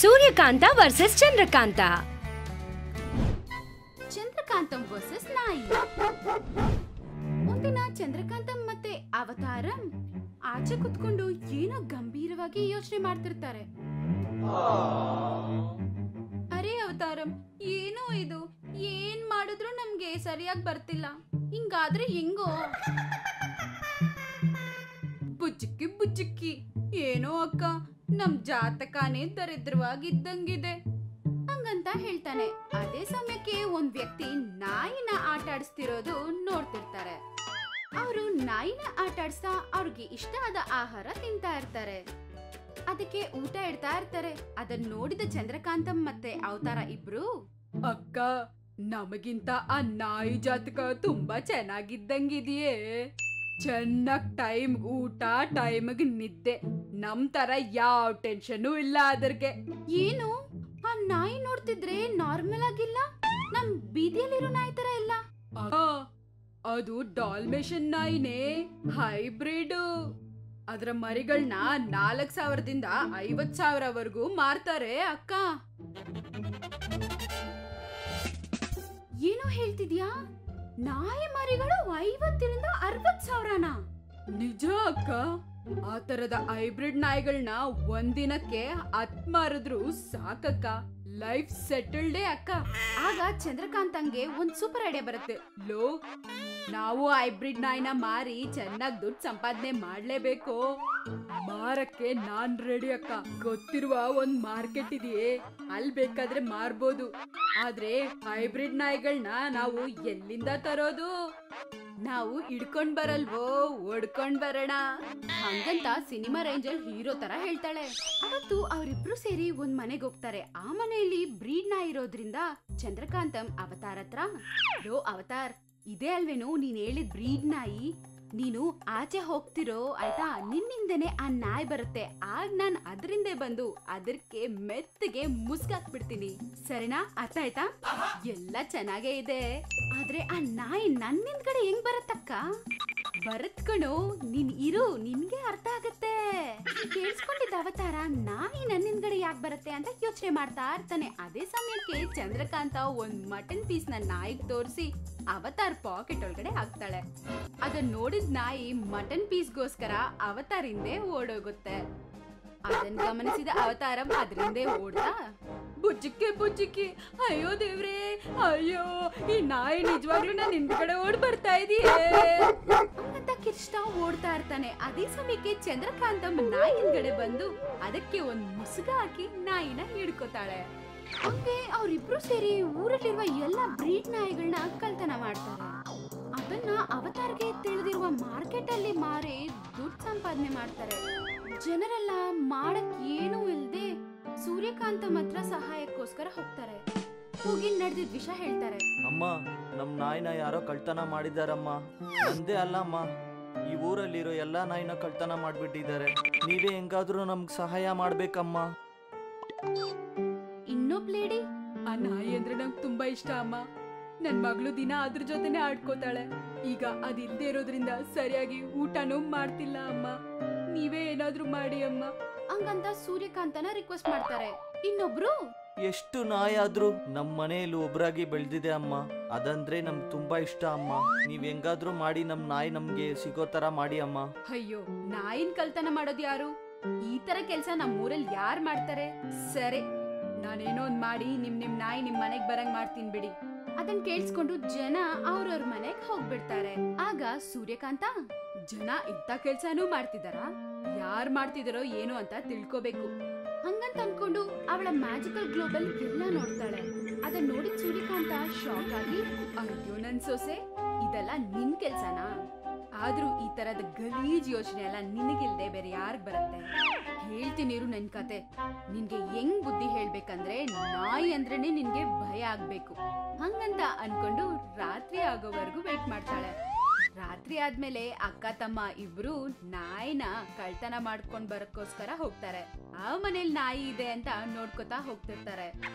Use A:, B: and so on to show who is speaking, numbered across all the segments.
A: Suryakanta versus Chandrakanta.
B: Chandrakantham versus ನಾಯಿ. ಒಂದಿನ ಚಂದ್ರಕಾಂತಂ ಮತ್ತೆ ಅವತಾರಂ ಆಚೆ ಕುತ್ಕೊಂಡು ಏನೋ ಗಂಭೀರವಾಗಿ ಯೋಚನೆ ಮಾಡ್ತಿರ್ತಾರೆ. ಅರೆ ಅವತಾರಂ, ಏನೋ ಇದು, ಏನ್ ಮಾಡಿದ್ರು ನಮ್ಗೆ ಸರಿಯಾಗಿ ಬರ್ತಿಲ್ಲ, ಹಿಂಗಾದ್ರೆ ಹೆಂಗೋ? ಬುಚ್ಚಕ್ಕಿ ಬುಚ್ಚಕ್ಕಿ, ಏನೋ ಅಕ್ಕ, ನಮ್ ಜಾತಕನೇ ದರಿದ್ರವಾಗಿದ್ದಂಗಿದೆ ಹಂಗಂತ ಹೇಳ್ತಾನೆ. ಅದೇ ಸಮಯಕ್ಕೆ ಒಂದ್ ವ್ಯಕ್ತಿ ನಾಯಿನ ಆಟ ಆಡಿಸ್ತಿರೋದು ನೋಡ್ತಿರ್ತಾರೆ. ಅವರು ನಾಯಿನ ಆಟ ಆಡಿಸ್ತಾ ಅವ್ರಿಗೆ ಇಷ್ಟ ಆದ ಆಹಾರ ತಿಂತಾ ಇರ್ತಾರೆ. ಅದಕ್ಕೆ ಊಟ ಇಡ್ತಾ ಇರ್ತಾರೆ. ಅದನ್ನ ನೋಡಿದ ಚಂದ್ರಕಾಂತಂ ಮತ್ತೆ ಅವತಾರ ಇಬ್ರು, ಅಕ್ಕ, ನಮಗಿಂತ ಆ ನಾಯಿ ಜಾತಕ ತುಂಬಾ ಚೆನ್ನಾಗಿದ್ದಂಗಿದೆಯೇ. ಚೆನ್ನಾಗ್ ಟೈಮ್ ಊಟ, ಟೈಮ್ಗೆ ನಿದ್ದೆ, ನಮ್ ತರ ಯಾವ ಟೆನ್ಷನ್ ಇಲ್ಲ ಅದ್ರಿಗೆ. ಏನು, ಆ ನಾಯಿ ನೋಡ್ತಿದ್ರೆ ನಾರ್ಮಲ್ ಆಗಿಲ್ಲ, ನಮ್ ಬೀದಿಯಲ್ಲಿರೋ ನಾಯಿ ತರ ಇಲ್ಲ. ಅದು ಡಾಲ್ಮೇಷನ್ ನಾಯಿನೇ, ಹೈಬ್ರಿಡ್. ಅದ್ರ ಮರಿಗಳನ್ನ 4,000ದಿಂದ 50,000ವರೆಗೂ ಮಾರ್ತಾರೆ ಅಕ್ಕ. ಏನೋ ಹೇಳ್ತಿದ್ಯಾ? ನಾಯಿ ಮರಿಗಳು 50ರಿಂದ 60,000ನಾ? ನಿಜ ಅಕ್ಕ. ಆ ತರದ ಹೈಬ್ರಿಡ್ ನಾಯಿಗಳನ್ನ ಒಂದಿನಕ್ಕೆ 10 ಮಾರಿದ್ರು ಸಾಕಕ್ಕ, ಲೈಫ್ ಸೆಟಲ್ಡೇ ಅಕ್ಕ. ಆಗ ಚಂದ್ರಕಾಂತಂಗೆ ಒಂದ್ ಸೂಪರ್ ಐಡಿಯಾ ಬರುತ್ತೆ. ಲೋ, ನಾವು ಹೈಬ್ರಿಡ್ ನಾಯಿನ ಮಾರಿ ಚೆನ್ನಾಗಿ ದುಡ್ಡು ಸಂಪಾದನೆ ಮಾಡ್ಲೇಬೇಕು. ಮಾರಕ್ಕೆ ನಾನ್ ರೆಡಿ ಅಕ್ಕ. ಗೊತ್ತಿರುವ ಒಂದ್ ಮಾರ್ಕೆಟ್ ಇದೆಯೇ, ಅಲ್ಲಿ ಬೇಕಾದ್ರೆ ಮಾರ್ಬೋದು. ಆದ್ರೆ ಹೈಬ್ರಿಡ್ ನಾಯಿಗಳನ್ನ ನಾವು ಎಲ್ಲಿಂದ ತರೋದು? ನಾವು ಹಿಡ್ಕೊಂಡ್ ಬರಲ್ವೋ, ಓಡ್ಕೊಂಡ್ ಬರೋಣ ಹಂಗಂತ ಸಿನಿಮಾ ರೇಂಜ್ ಅಲ್ಲಿ ಹೀರೋ ತರ ಹೇಳ್ತಾಳೆ. ಅವತ್ತು ಅವರಿಬ್ರು ಸೇರಿ ಒಂದ್ ಮನೆಗೆ ಹೋಗ್ತಾರೆ. ಆ ಮನೆಯಲ್ಲಿ ಬ್ರೀಡ್ ನಾಯಿ ಇರೋದ್ರಿಂದ ಚಂದ್ರಕಾಂತಂ ಅವತಾರ ಹತ್ರ, ಲೋ ಅವತಾರ್, ಇದೇ ಅಲ್ವೇನೋ ನೀನ್ ಹೇಳಿದ್ ಬ್ರೀಡ್ ನಾಯಿ? ನೀನು ಆಚೆ ಹೋಗ್ತಿರೋ ಆಯ್ತಾ, ನಿನ್ನಿಂದನೇ ಆ ನಾಯಿ ಬರುತ್ತೆ. ಆಗ ನಾನ್ ಅದರಿಂದೇ ಬಂದು ಅದಕ್ಕೆ ಮೆತ್ತಗೆ ಮುಸ್ಗಾಕ್ಬಿಡ್ತೀನಿ, ಸರಿನಾ? ಅರ್ಥ ಆಯ್ತಾ? ಎಲ್ಲ ಚೆನ್ನಾಗೇ ಇದೆ, ಆದ್ರೆ ಆ ನಾಯಿ ನನ್ನಿಂದ ಕಡೆ ಹೆಂಗ್ ಬರತ್ತಕ್ಕ? ಬರತ್ ಕಣೋ, ನೀನ್ ಇರು, ನಿನ್ಗೆ ಅರ್ಥ ಆಗತ್ತೆ. ಕೇಳಿಸ್ಕೊಂಡಿದ್ದ ಅವತಾರ ನಾಯಿ ನನ್ನಿಂದ ಕಡೆ ಯಾಕೆ ಬರುತ್ತೆ ಅಂತ ಯೋಚನೆ ಮಾಡ್ತಾ ಇರ್ತಾನೆ. ಅದೇ ಸಮಯಕ್ಕೆ ಚಂದ್ರಕಾಂತ ಒಂದ್ ಮಟನ್ ಪೀಸ್ ನ ನಾಯಿಗೆ ತೋರಿಸಿ ಅವತಾರ್ ಪಾಕೆಟ್ ಒಳಗಡೆ ಹಾಕ್ತಾಳೆ. ಅದನ್ನ ನೋಡಿದ ನಾಯಿ ಮಟನ್ ಪೀಸ್ಗೋಸ್ಕರ ಅವತಾರ್ ಹಿಂದೆ ಓಡೋಗುತ್ತೆ. ಅದನ್ನ ಗಮನಿಸಿದ ಅವತಾರಂ ಅದ್ರಿಂದೆ ಓಡ್ತಾ, ಬುಜ್ಜಿಕ್ಕೆ ಬುಜ್ಜಿಕ್ಕಿ, ಅಯ್ಯೋ ದೇವ್ರೇ, ಅಯ್ಯೋ, ಈ ನಾಯಿ ನಿಜವಾಗ್ಲೂ ನಾನು ನಿನ್ ಕಡೆ ಓಡ್ ಬರ್ತಾ ಇದೀಯೇ ಅಂತ ಕಿರ್ಚ್ತಾ ಓಡ್ತಾ ಇರ್ತಾನೆ. ಅದೇ ಸಮಯಕ್ಕೆ ಚಂದ್ರಕಾಂತಂ ನಾಯಿ ಹಿಂದ್ಗಡೆ ಬಂದು ಅದಕ್ಕೆ ಒಂದ್ ಮುಸುಗ ಹಾಕಿ ನಾಯಿನ ಹಿಡ್ಕೋತಾಳೆ. ಹಂಗೆ ಅವ್ರಿಬ್ರು ಸೇರಿ ಊರಲ್ಲಿರುವ ಎಲ್ಲಾ ಬ್ರೀಡ್ ನಾಯಿಗಳನ್ನ ಕಳ್ತನ ಮಾಡ್ತಾರೆ. ಅದನ್ನ ಅವತಾರ್ಗೆ ತಿಳಿದಿರುವ ಮಾರ್ಕೆಟ್ ಅಲ್ಲಿ ಮಾರಿ ದುಡ್ಡು ಸಂಪಾದನೆ ಮಾಡ್ತಾರೆ. ಜನರೆಲ್ಲ ಮಾಡಕ್ ಏನೂ ಇಲ್ದೆ ಸೂರ್ಯಕಾಂತಂ ಹತ್ರ ಸಹಾಯಕ್ಕೋಸ್ಕರ ಹೋಗ್ತಾರೆ. ಹೋಗಿ ನಡೆದಿದ್ ವಿಷಯ ಹೇಳ್ತಾರೆ.
C: ಅಮ್ಮ, ನಮ್ ನಾಯಿನ ಯಾರೋ ಕಳ್ತನ ಮಾಡಿದಾರಮ್ಮ. ನಂದೇ ಅಲ್ಲಮ್ಮ, ಈ ಊರಲ್ಲಿರೋ ಎಲ್ಲಾ ನಾಯಿನ ಕಳ್ತನ ಮಾಡ್ಬಿಟ್ಟಿದ್ದಾರೆ. ನೀವೇ ಹೆಂಗಾದ್ರೂ ನಮ್ಗ್ ಸಹಾಯ ಮಾಡ್ಬೇಕಮ್ಮ.
B: ಇನ್ನೊಬ್ ಲೇಡಿ, ಆ ನಾಯಿ ಅಂದ್ರೆ ನಂಗೆ ತುಂಬಾ ಇಷ್ಟ ಅಮ್ಮ. ನನ್ ಮಗಳು ದಿನ ಅದ್ರ ಜೊತೆನೆ ಆಡ್ಕೋತಾಳೆ. ಈಗ ಅದಿಲ್ದೇ ಇರೋದ್ರಿಂದ ಸರಿಯಾಗಿ ಊಟನೂ ಮಾಡ್ತಿಲ್ಲ ಅಮ್ಮ. ನೀವೇ ಏನಾದ್ರೂ ಮಾಡಿ ಅಮ್ಮ ಹಂಗಂತ ಸೂರ್ಯಕಾಂತನ ರಿಕ್ವೆಸ್ಟ್ ಮಾಡ್ತಾರೆ. ಇನ್ನೊಬ್ರು,
C: ಎಷ್ಟು ನಾಯಿ ಆದ್ರೂ ನಮ್ ಮನೆಯಲ್ಲಿ ಒಬ್ರಾಗಿ ಬೆಳ್ದಿದೆ ಅಮ್ಮ. ಅದಂದ್ರೆ ನಮ್ಗ್ ತುಂಬಾ ಇಷ್ಟ ಅಮ್ಮ. ನೀವ್ ಹೆಂಗಾದ್ರೂ ಮಾಡಿ ನಮ್ ನಾಯಿ ನಮ್ಗೆ ಸಿಗೋ ತರ ಮಾಡಿ ಅಮ್ಮ.
B: ಅಯ್ಯೋ, ನಾಯಿನ್ ಕಳ್ತನ ಮಾಡೋದ್ ಯಾರು? ಈ ತರ ಕೆಲ್ಸ ನಮ್ಮೂರಲ್ಲಿ ಯಾರ್ ಮಾಡ್ತಾರೆ? ಸರಿ, ನಾನೇನೋ ಒಂದ್ ಮಾಡಿ ನಿಮ್ ನಾಯಿ ನಿಮ್ ಮನೆಗ್ ಬರಂಗ್ ಮಾಡ್ತೀನಿ ಬಿಡಿ. ಅದನ್ ಕೇಳಿಸ್ಕೊಂಡು ಜನ ಅವ್ರವ್ರ ಮನೆಗ್ ಹೋಗ್ಬಿಡ್ತಾರೆ. ಆಗ ಸೂರ್ಯಕಾಂತ, ಜನ ಇಂತ ಕೆಲ್ಸನೂ ಮಾಡ್ತಿದಾರ, ಯಾರ್ ಮಾಡ್ತಿದಾರೋ ಏನೋ ಅಂತ ತಿಳ್ಕೋಬೇಕು ಹಂಗಂತ ಅನ್ಕೊಂಡು ಅವಳ ಮ್ಯಾಜಿಕಲ್ ಗ್ಲೋಬಲ್ ಎಲ್ಲ ನೋಡ್ತಾಳೆ. ಅದನ್ನ ನೋಡಿದ ಸೂರ್ಯಕಾಂತ ಶಾಕ್ ಆಗಿ, ಅಯ್ಯೋ ನನ್ ಸೊಸೆ, ಇದೆಲ್ಲ ನಿನ್ ಕೆಲ್ಸನಾ? ಆದ್ರೂ ಈ ತರದ ಗಲೀಜ್ ಯೋಚನೆ ಎಲ್ಲ ನಿನಗಿಲ್ದೆ ಬೇರೆ ಯಾರಿಗ್ ಬರುತ್ತೆ? ಹೇಳ್ತೀನಿರು ನನ್ ಕತೆ. ನಿನ್ಗೆ ಹೆಂಗ್ ಬುದ್ಧಿ ಹೇಳ್ಬೇಕಂದ್ರೆ, ನಾಯಿ ಅಂದ್ರೇನೆ ನಿನ್ಗೆ ಭಯ ಆಗ್ಬೇಕು ಹಂಗಂತ ಅನ್ಕೊಂಡು ರಾತ್ರಿ ಆಗೋವರೆಗೂ ವೇಟ್ ಮಾಡ್ತಾಳೆ. ರಾತ್ರಿ ಆದ್ಮೇಲೆ ಅಕ್ಕ ತಮ್ಮ ಇಬ್ರು ನಾಯಿನ ಕಳ್ತನ ಮಾಡ್ಕೊಂಡ್ ಬರಕ್ಕೋಸ್ಕರ ಹೋಗ್ತಾರೆ. ಆ ಮನೇಲಿ ನಾಯಿ ಇದೆ ಅಂತ ನೋಡ್ಕೊತಾ ಹೋಗ್ತಿರ್ತಾರೆ.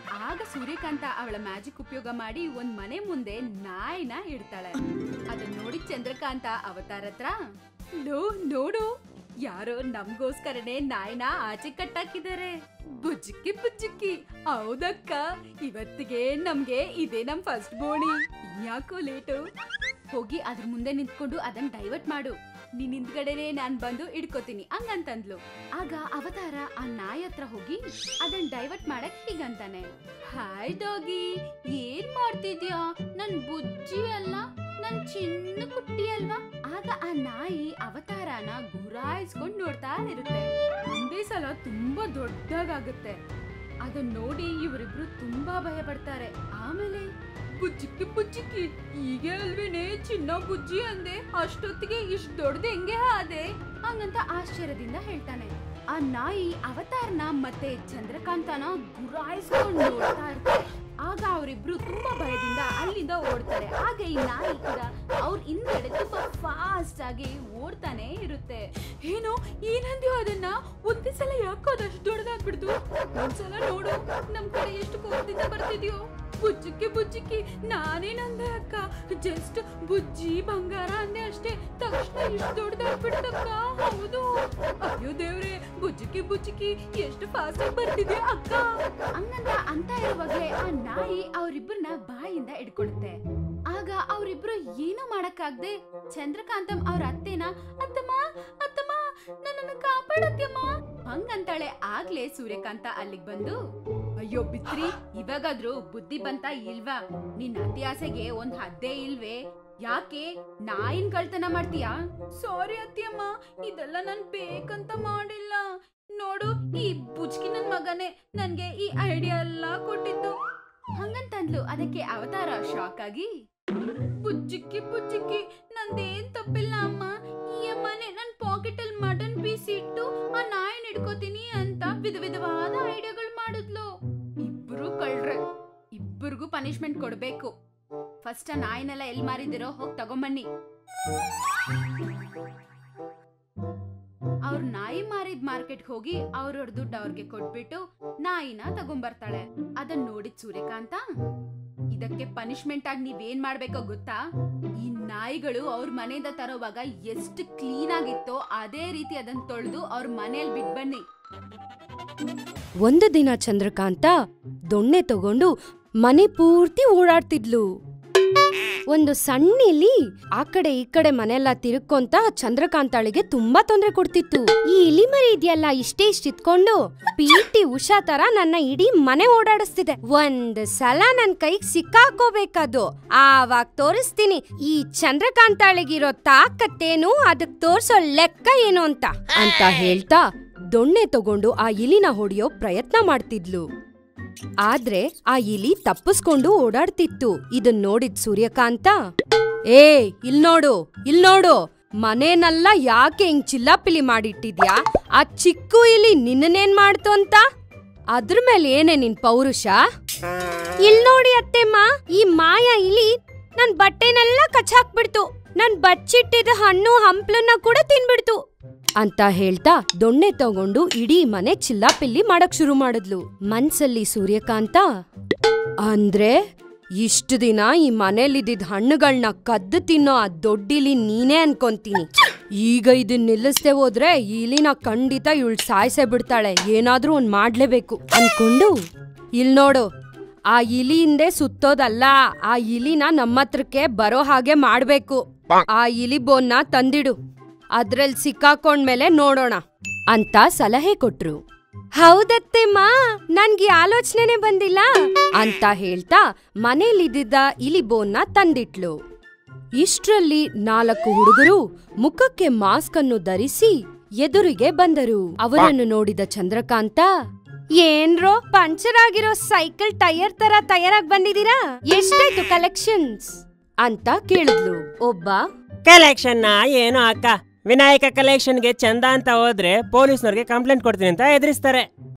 B: ಆಗ ಸೂರ್ಯಕಾಂತ ಅವಳ ಮ್ಯಾಜಿಕ್ ಉಪಯೋಗ ಮಾಡಿ ಒಂದ್ ಮನೆ ಮುಂದೆ ನಾಯಿನ ಇಡ್ತಾಳೆ. ಅದನ್ನ ನೋಡಿ ಚಂದ್ರಕಾಂತ ಅವತಾರ ಹತ್ರ, ನೋಡು, ಯಾರೋ ನಮ್ಗೋಸ್ಕರನೇ ನಾಯಿನ ಆಚೆ ಕಟ್ಟಾಕಿದ್ದಾರೆ. ಬುಜ್ಜಿಕ್ಕಿ ಬುಜ್ಜಿಕ್ಕಿ, ಹೌದಕ್ಕ, ಇವತ್ತಿಗೆ ನಮ್ಗೆ ಇದೇ ನಮ್ ಫಸ್ಟ್ ಬೋಣಿ. ಇನ್ಯಾಕೋ ಲೇಟು? ಹೋಗಿ ಅದ್ರ ಮುಂದೆ ನಿಂತ್ಕೊಂಡು ಅದನ್ನ ಡೈವರ್ಟ್ ಮಾಡು. ನೀನ್ ಹಿಂದ್ಗಡೆನೆ ನಾನ್ ಬಂದು ಹಿಡ್ಕೋತೀನಿ ಹಂಗಂತಂದ್ಲು. ಆಗ ಅವತಾರ ಆ ನಾಯಿ ಹತ್ರ ಹೋಗಿ ಅದನ್ನ ಡೈವರ್ಟ್ ಮಾಡಕ್ ಹೀಗಂತಾನೆ, ಹಾಯ್ ಡಾಗಿ, ಏನ್ ಮಾಡ್ತಿದ್ಯಾ? ನನ್ ಬುಜ್ಜಿ ಅಲ್ಲ, ನನ್ ಚಿನ್ನ ಕುಟ್ಟಿ ಅಲ್ವಾ? ಆಗ ಆ ನಾಯಿ ಅವತಾರನ ಗುರಾಯಿಸ್ಕೊಂಡ್ ನೋಡ್ತಾ ಇರುತ್ತೆ. ಒಂದೇ ಸಲ ತುಂಬಾ ದೊಡ್ಡದಾಗುತ್ತೆ. ಅದನ್ನ ನೋಡಿ ಇವರಿಬ್ರು ತುಂಬಾ ಭಯ ಪಡ್ತಾರೆ. ಆಮೇಲೆ ಬುಜ್ಜಿಕ್ಕಿ ಬುಜ್ಜಿಕ್ಕಿ, ಈಗ ಅಲ್ವೇನೆ ಚಿನ್ನ ಬುಜ್ಜಿ ಅಂದೆ, ಅಷ್ಟೊತ್ತಿಗೆ ಇಷ್ಟ ದೊಡ್ಡದು ಹೆಂಗೆ ಆದೆ ಹಂಗಂತ ಆಶ್ಚರ್ಯದಿಂದ ಹೇಳ್ತಾನೆ. ಆ ನಾಯಿ ಅವತಾರನ ಮತ್ತೆ ಚಂದ್ರಕಾಂತನ ಗುರಾಯಿಸ್ಕೊಂಡು ನೋಡ್ತಾ ಇರ್ತಾರೆ. ಆಗ ಅವರಿಬ್ರು ತುಂಬಾ ಭಯದಿಂದ ಅಲ್ಲಿಂದ ಓಡ್ತಾರೆ. ಆಗ ಈ ನಾಯಿ ಕೂಡ ಅವ್ರ ಹಿಂದ್ಗಡೆ ತುಂಬಾ ಫಾಸ್ಟ್ ಆಗಿ ಓಡ್ತಾನೆ ಇರುತ್ತೆ. ಏನೋ ಏನಂದ್ಯೋ ಅದನ್ನ? ಒಂದೇ ಸಲ ಯಾಕೋ ಅದಷ್ಟು ದೊಡ್ಡದಾಗ್ಬಿಡ್ತು? ಒಂದ್ಸಲ ನೋಡು ನಮ್ ಕಡೆ ಎಷ್ಟು ಕೋಪದಿಂದ ಬರ್ತಿದ್ಯೋ. ಬುಜ್ಜಿಕ್ಕಿ ಬುಜ್ಜಿಕ್ಕಿ, ನಾನೇನಂದೆ ಅಕ್ಕ? ಜಸ್ಟ್ ಬುಜ್ಜಿ ಬಂಗಾರ ಅಂದೆ ಅಷ್ಟೇ, ತಕ್ಷಣ ಇಷ್ಟು ದೊಡ್ಡದಾಗ್ಬಿಡ್ತಕ್ಕ. ಹೌದು. ಅಯ್ಯೋ ದೇವ್ರೆ, ಬುಜ್ಜಿಕ್ಕಿ ಬುಜ್ಜಿಕ್ಕಿ ಎಷ್ಟು ಫಾಸ್ಟ್ ಆಗಿ ಬರ್ತಿದ್ಯಾ ಅಕ್ಕ ಅಂತ ಇರುವಾಗ್ಲೇ ಆ ನಾಯಿ ಅವರಿಬ್ಬರನ್ನ ಬಾಯಿಂದ ಹಿಡ್ಕೊಡುತ್ತೆ. ಆಗ ಅವರಿಬ್ರು ಏನೂ ಮಾಡಕ್ಕಾಗ್ದೆ ಚಂದ್ರಕಾಂತಂ ಅವ್ರ ಅತ್ತೆನ, ಅತ್ತಮ್ಮ ಅತ್ತಮ್ಮ ನನ್ನನ್ನು ಕಾಪಾಡತ್ಯಮ್ಮ ಹಂಗಂತಾಳೆ. ಆಗ್ಲೇ ಸೂರ್ಯಕಾಂತ ಅಲ್ಲಿಗೆ ಬಂದು, ಅಯ್ಯೋ ಬಿತ್ರಿ, ಇವಾಗಾದ್ರೂ ಬುದ್ಧಿ ಬಂತ ಇಲ್ವಾ? ನಿನ್ನ ಅತಿ ಆಸೆಗೆ ಒಂದ್ ಹದ್ದೇ ಇಲ್ವೇ? ಯಾಕೆ ನಾಯಿನ್ ಕಳ್ತನ ಮಾಡ್ತೀಯಾ? ಸಾರಿ ಅತ್ತಿಯಮ್ಮ, ಇದೆಲ್ಲ ನಾನ್ ಬೇಕಂತ ಮಾಡಿಲ್ಲ. ನೋಡು, ಈ ಬುಜ್ಕಿ ನನ್ ಮಗನೇ ನನ್ಗೆ ಈ ಐಡಿಯಾ ಎಲ್ಲ ಕೊಟ್ಟಿದ್ದು ಹಂಗಂತಂದ್ಲು. ಅದಕ್ಕೆ ಅವತಾರ ಶಾಕ್ ಆಗಿ, ಬುಜ್ಜಿಕ್ಕಿ ಬುಜ್ಜಿಕ್ಕಿ, ನಂದೇನ್ ತಪ್ಪಿಲ್ಲ ಅಮ್ಮ. ಈ ಅಮ್ಮನೆ ನನ್ ಪಾಕೆಟ್ ಅಲ್ಲಿ ಮಟನ್ ಪೀಸ್ ಇಟ್ಟು ಆ ನಾಯಿನ ಹಿಡ್ಕೋತೀನಿ ಅಂತ ವಿಧವಾದ ಐಡಿಯಾಗಳು ಮಾಡಿದ್ಲು. ಇಬ್ರು ಕಳ್ರೆ, ಇಬ್ಬರಿಗೂ ಪನಿಷ್ಮೆಂಟ್ ಕೊಡ್ಬೇಕು. ಫಸ್ಟ್ ಆ ನಾಯಿನೆಲ್ಲ ಎಲ್ಲಿ ಮಾರಿದಿರೋ ಹೋಗಿ ತಗೊಂಬನ್ನಿ. ಅವ್ರ ನಾಯಿ ಮಾರಿದ್ ಮಾರ್ಕೆಟ್ ಹೋಗಿ ಅವ್ರವ್ರ ದುಡ್ಡು ಅವ್ರಿಗೆ ಕೊಟ್ಬಿಟ್ಟು ನಾಯಿನ ತಗೊಂಬರ್ತಾಳೆ. ಅದನ್ನ ನೋಡಿದ್ ಸೂರ್ಯಕಾಂತ, ಇದಕ್ಕೆ ಪನಿಷ್ಮೆಂಟ್ ಆಗಿ ನೀವೇನ್ ಮಾಡ್ಬೇಕೋ ಗೊತ್ತಾ? ಈ ನಾಯಿಗಳು ಅವ್ರ ಮನೆಯಿಂದ ತರೋವಾಗ ಎಷ್ಟು ಕ್ಲೀನ್ ಆಗಿತ್ತೋ ಅದೇ ರೀತಿ ಅದನ್ನ ತೊಳೆದು ಅವ್ರ ಮನೆಯಲ್ಲಿ ಬಿಟ್ ಬನ್ನಿ.
A: ಒಂದು ದಿನ ಚಂದ್ರಕಾಂತ ದೊಣ್ಣೆ ತಗೊಂಡು ಮನೆ ಪೂರ್ತಿ ಓಡಾಡ್ತಿದ್ಲು. ಒಂದು ಸಣ್ಣ ಇಲಿ ಆ ಕಡೆ ಈ ಕಡೆ ಮನೆಯೆಲ್ಲ ತಿರುಕೊಂತ ಚಂದ್ರಕಾಂತಾಳಿಗೆ ತುಂಬಾ ತೊಂದರೆ ಕೊಡ್ತಿತ್ತು. ಈ ಇಲಿ ಮರಿ ಇದೆಯಲ್ಲ, ಇಷ್ಟೇ ಇಟ್ಕೊಂಡು ಪಿಟಿ ಉಷಾ ತರ ನನ್ನ ಇಡೀ ಮನೆ ಓಡಾಡಿಸ್ತಿದೆ. ಒಂದ್ ಸಲ ನನ್ ಕೈಗೆ ಸಿಕ್ಕಾಕೋಬೇಕದು, ಆವಾಗ ತೋರಿಸ್ತೀನಿ ಈ ಚಂದ್ರಕಾಂತಾಳಿಗಿರೋ ತಾಕತ್ತೇನು, ಅದಕ್ ತೋರ್ಸೋ ಲೆಕ್ಕ ಏನು ಅಂತ ಹೇಳ್ತಾ ದೊಣ್ಣೆ ತಗೊಂಡು ಆ ಇಲಿನ ಹೊಡೆಯೋ ಪ್ರಯತ್ನ ಮಾಡ್ತಿದ್ಲು. ಆದ್ರೆ ಆ ಇಲಿ ತಪ್ಪಿಸ್ಕೊಂಡು ಓಡಾಡ್ತಿತ್ತು. ಇದನ್ ನೋಡಿದ್ ಸೂರ್ಯಕಾಂತ, ಇಲ್ ನೋಡು, ಮನೇನೆಲ್ಲ ಯಾಕೆ ಹಿಂಗ್ ಚಿಲ್ಲಾಪಿಲಿ ಮಾಡಿಟ್ಟಿದ್ಯಾ? ಆ ಚಿಕ್ಕು ಇಲಿ ನಿನ್ನೇನ್ ಮಾಡ್ತು ಅಂತ? ಅದ್ರ ಮೇಲೆ ಏನೇ ನಿನ್ ಪೌರುಷ? ಇಲ್ ನೋಡಿ ಅತ್ತೆಮ್ಮ, ಈ ಮಾಯಾ ಇಲಿ ನನ್ ಬಟ್ಟೆನೆಲ್ಲ ಕಚ್ಚಾಕ್ಬಿಡ್ತು, ನನ್ ಬಚ್ಚಿಟ್ಟಿದ ಹಣ್ಣು ಹಂಪ್ಲನ್ನ ಕೂಡ ತಿನ್ಬಿಡ್ತು ಅಂತ ಹೇಳ್ತಾ ದೊಣ್ಣೆ ತಗೊಂಡು ಇಡೀ ಮನೆ ಚಿಲ್ಲಾಪಿಲ್ಲಿ ಮಾಡಕ್ ಶುರು ಮಾಡಿದ್ಲು. ಮನ್ಸಲ್ಲಿ ಸೂರ್ಯಕಾಂತ, ಅಂದ್ರೆ ಇಷ್ಟು ದಿನ ಈ ಮನೇಲಿದ್ದಿದ್ ಹಣ್ಣುಗಳನ್ನ ಕದ್ದು ತಿನ್ನೋ ಆ ದೊಡ್ಡಿಲಿ ನೀನೇ ಅನ್ಕೊಂತೀನಿ. ಈಗ ಇದನ್ ನಿಲ್ಲಿಸ್ದೆ ಹೋದ್ರೆ ಈ ಇಲಿನ ಖಂಡಿತ ಇವಳು ಸಾಯ್ಸೇ ಬಿಡ್ತಾಳೆ, ಏನಾದ್ರೂ ಒಂದ್ ಮಾಡ್ಲೇಬೇಕು ಅನ್ಕೊಂಡು, ಇಲ್ ನೋಡು, ಆ ಇಲಿ ಹಿಂದೆ ಸುತ್ತೋದಲ್ಲ, ಆ ಇಲಿನ ನಮ್ಮತ್ರಕ್ಕೆ ಬರೋ ಹಾಗೆ ಮಾಡ್ಬೇಕು. ಆ ಇಲಿ ಬೋನ್ನ ತಂದಿಡು, ಅದ್ರಲ್ಲಿ ಸಿಕ್ಕಾಕೊಂಡ್ಮೇಲೆ ನೋಡೋಣ ಅಂತ ಸಲಹೆ ಕೊಟ್ರು. ಹೌದತ್ತೆಮ್ಮ, ನನ್ಗೆ ಆಲೋಚನೆ ಬಂದಿಲ್ಲ ಅಂತ ಹೇಳ್ತಾ ಮನೇಲಿದ್ದ ಇಲಿ ಬೋನ್ನ ತಂದಿಟ್ಲು. ಇಷ್ಟ್ರಲ್ಲಿ 4 ಹುಡುಗರು ಮುಖಕ್ಕೆ ಮಾಸ್ಕ್ ಅನ್ನು ಧರಿಸಿ ಎದುರಿಗೆ ಬಂದರು. ಅವರನ್ನು ನೋಡಿದ ಚಂದ್ರಕಾಂತ, ಏನ್ರೋ ಪಂಚರ್ ಆಗಿರೋ ಸೈಕಲ್ ಟೈರ್ ತರ ತಯಾರಾಗಿ ಬಂದಿದ್ದೀರಾ? ಎಷ್ಟಾಯ್ತು ಕಲೆಕ್ಷನ್ಸ್ ಅಂತ ಕೇಳಿದ್ಲು. ಒಬ್ಬ,
D: ಕಲೆಕ್ಷನ್ ಏನು ಅಕ್ಕ, ವಿನಾಯಕ ಕಲೆಕ್ಷನ್ಗೆ ಚಂದ ಅಂತ ಹೋದ್ರೆ ಪೊಲೀಸ್ನವ್ರಿಗೆ ಕಂಪ್ಲೇಂಟ್ ಕೊಡ್ತೀನಿ ಅಂತ ಎದುರಿಸ್ತಾರೆ.